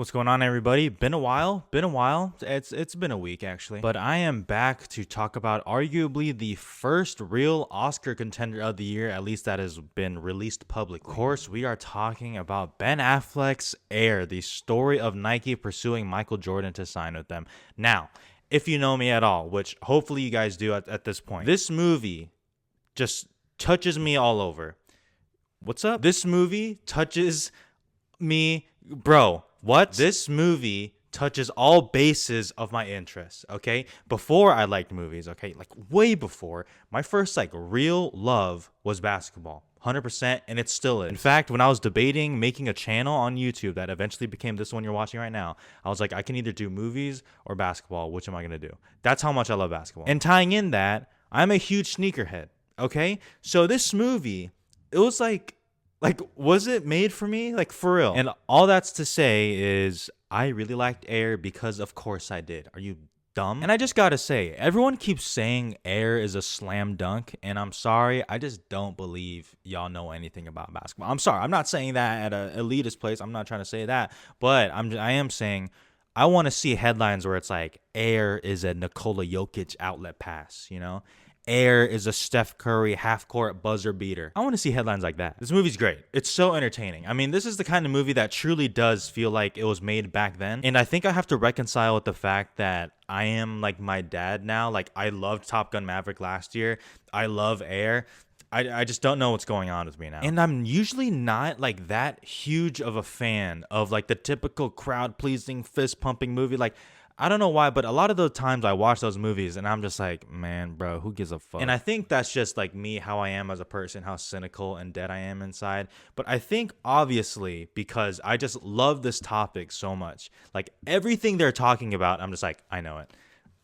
What's going on, everybody? Been a while. It's been a week actually, but I am back to talk about arguably the first real Oscar contender of the year, at least that has been released publicly. Of course, we are talking about Ben Affleck's Air, the story of Nike pursuing Michael Jordan to sign with them. Now, if you know me at all, which hopefully you guys do at this point, this movie just touches me all over. What's up? This movie touches me, bro. What? This movie touches all bases of my interests, okay? Before I liked movies, okay? Like way before, my first real love was basketball. 100%, and it still is. In fact, when I was debating making a channel on YouTube that eventually became this one you're watching right now, I was like, I can either do movies or basketball. Which am I going to do? That's how much I love basketball. And tying in that, I'm a huge sneakerhead, okay? So this movie, it was was it made for me? Like, for real. And all that's to say is I really liked Air because of course I did. Are you dumb? And I just gotta say, everyone keeps saying Air is a slam dunk, and I'm sorry, I just don't believe y'all know anything about basketball. I'm sorry, I'm not saying that at an elitist place. I'm not trying to say that, but I am saying I want to see headlines where it's like Air is a Nikola Jokic outlet pass, you know? Air is a Steph Curry half-court buzzer beater. I want to see headlines like that. This movie's great. It's so entertaining. I mean, this is the kind of movie that truly does feel like it was made back then. And I think I have to reconcile with the fact that I am like my dad now. Like, I loved Top Gun Maverick last year. I love Air. I just don't know what's going on with me now. And I'm usually not like that huge of a fan of like the typical crowd-pleasing, fist-pumping movie. Like, I don't know why, but a lot of the times I watch those movies and I'm just like, man, bro, who gives a fuck? And I think that's just like me, how I am as a person, how cynical and dead I am inside. But I think obviously because I just love this topic so much, like everything they're talking about, I'm just like, I know it.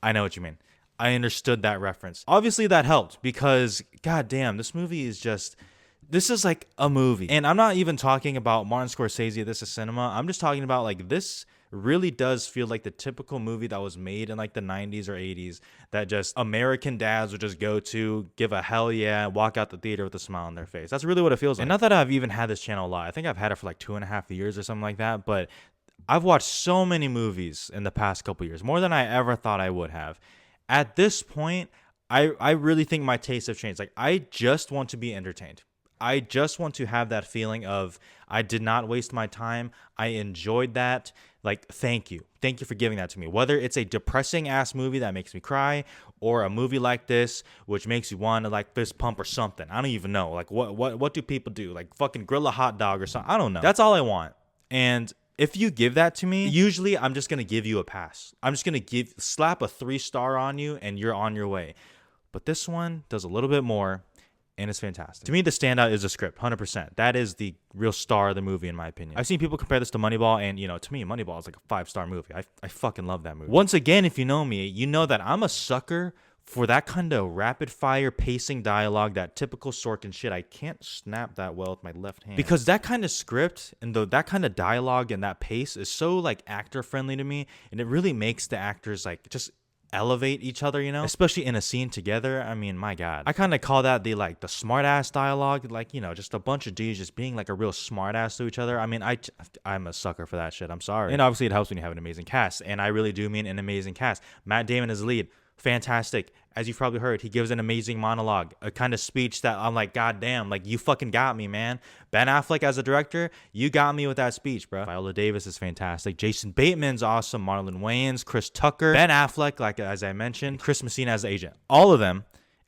I know what you mean. I understood that reference. Obviously that helped because goddamn, this is like a movie. And I'm not even talking about Martin Scorsese, This Is Cinema. I'm just talking about like this really does feel like the typical movie that was made in like the 90s or 80s that just American dads would just go to, give a hell yeah, walk out the theater with a smile on their face. That's really what it feels like. And not that I've even had this channel a lot. I think I've had it for like 2.5 years or something like that. But I've watched so many movies in the past couple years, more than I ever thought I would have. At this point, I really think my tastes have changed. Like, I just want to be entertained. I just want to have that feeling of I did not waste my time. I enjoyed that. Like, thank you. Thank you for giving that to me. Whether it's a depressing ass movie that makes me cry or a movie like this, which makes you want to like fist pump or something. I don't even know. Like, what do people do? Like fucking grill a hot dog or something. I don't know. That's all I want. And if you give that to me, usually I'm just going to give you a pass. I'm just going to slap a 3-star on you and you're on your way. But this one does a little bit more. And it's fantastic. To me, the standout is the script, 100%. That is the real star of the movie, in my opinion. I've seen people compare this to Moneyball, and, you know, to me, Moneyball is like a 5-star movie. I fucking love that movie. Once again, if you know me, you know that I'm a sucker for that kind of rapid-fire pacing dialogue, that typical Sorkin shit. I can't snap that well with my left hand. Because that kind of script and that kind of dialogue and that pace is so, like, actor-friendly to me, and it really makes the actors, like, just elevate each other, you know, especially in a scene together. I mean, my God, I kind of call that the smart ass dialogue, like, you know, just a bunch of dudes just being like a real smart ass to each other. I mean, I'm a sucker for that shit. I'm sorry. And obviously it helps when you have an amazing cast, and I really do mean an amazing cast. Matt Damon is the lead. Fantastic. As you've probably heard, he gives an amazing monologue, a kind of speech that I'm like, God damn, like, you fucking got me, man. Ben Affleck as a director, you got me with that speech, bro. Viola Davis is fantastic. Jason Bateman's awesome. Marlon Wayans, Chris Tucker, Ben Affleck, like as I mentioned, Chris Messina as the agent. All of them,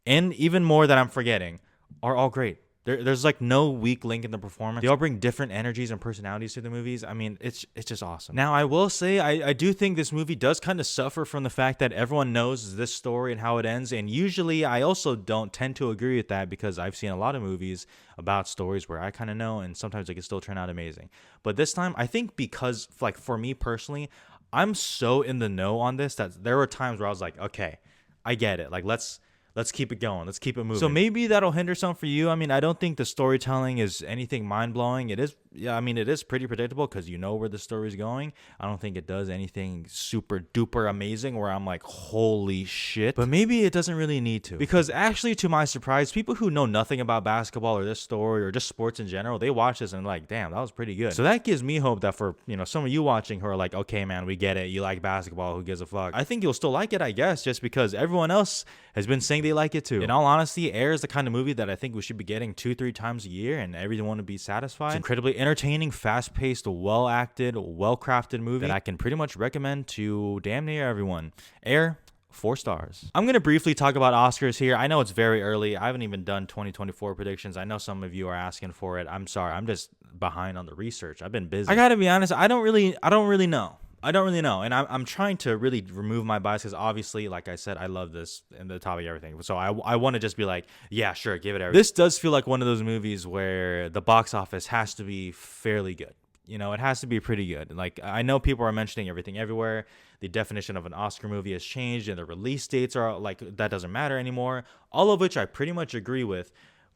and even more that I'm forgetting, are all great. There's like no weak link in the performance. They all bring different energies and personalities to the movies. I mean, it's just awesome. Now, I will say, I do think this movie does kind of suffer from the fact that everyone knows this story and how it ends. And usually I also don't tend to agree with that because I've seen a lot of movies about stories where I kind of know, and sometimes it can still turn out amazing. But this time, I think because, like, for me personally, I'm so in the know on this that there were times where I was like, okay, I get it. Like, let's Let's keep it going. Let's keep it moving. So maybe that'll hinder some for you. I mean, I don't think the storytelling is anything mind-blowing. It is, yeah, I mean, it is pretty predictable because you know where the story's going. I don't think it does anything super duper amazing where I'm like, holy shit. But maybe it doesn't really need to. Because actually, to my surprise, people who know nothing about basketball or this story or just sports in general, they watch this and like, damn, that was pretty good. So that gives me hope that for, you know, some of you watching who are like, okay, man, we get it. You like basketball. Who gives a fuck? I think you'll still like it, I guess, just because everyone else has been saying they like it too. In all honesty, Air is the kind of movie that I think we should be getting 2-3 times a year and everyone would be satisfied. It's incredibly entertaining, fast-paced, well-acted, well-crafted movie that I can pretty much recommend to damn near everyone. Air, 4 stars. I'm going to briefly talk about Oscars here. I know it's very early. I haven't even done 2024 predictions. I know some of you are asking for it. I'm sorry. I'm just behind on the research. I've been busy. I got to be honest. I don't really know. And I'm trying to really remove my bias because obviously, like I said, I love this and the topic of everything. So I want to just be like, yeah, sure, give it everything. This does feel like one of those movies where the box office has to be fairly good. You know, it has to be pretty good. Like, I know people are mentioning Everything Everywhere. The definition of an Oscar movie has changed and the release dates are like, that doesn't matter anymore. All of which I pretty much agree with.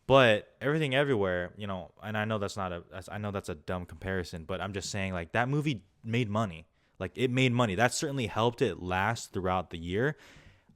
But Everything Everywhere, you know, and I know that's a dumb comparison, but I'm just saying like that movie made money. Like, it made money. That certainly helped it last throughout the year.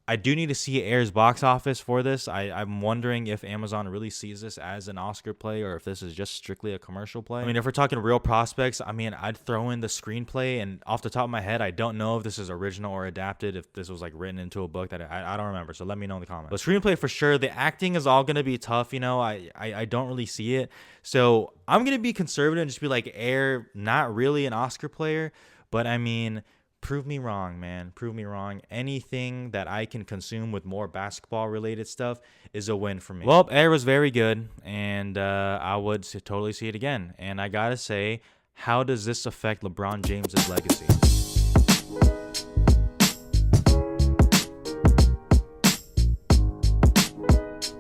I do need to see Air's box office for this. I'm wondering if Amazon really sees this as an Oscar play or if this is just strictly a commercial play. I mean, if we're talking real prospects, I mean, I'd throw in the screenplay. And off the top of my head, I don't know if this is original or adapted, if this was like written into a book that I don't remember. So let me know in the comments. But screenplay for sure. The acting is all going to be tough. You know, I don't really see it. So I'm going to be conservative and just be like, Air, not really an Oscar player. But I mean, prove me wrong, man. Prove me wrong. Anything that I can consume with more basketball-related stuff is a win for me. Well, Air was very good, and I would totally see it again. And I gotta say, how does this affect LeBron James's legacy?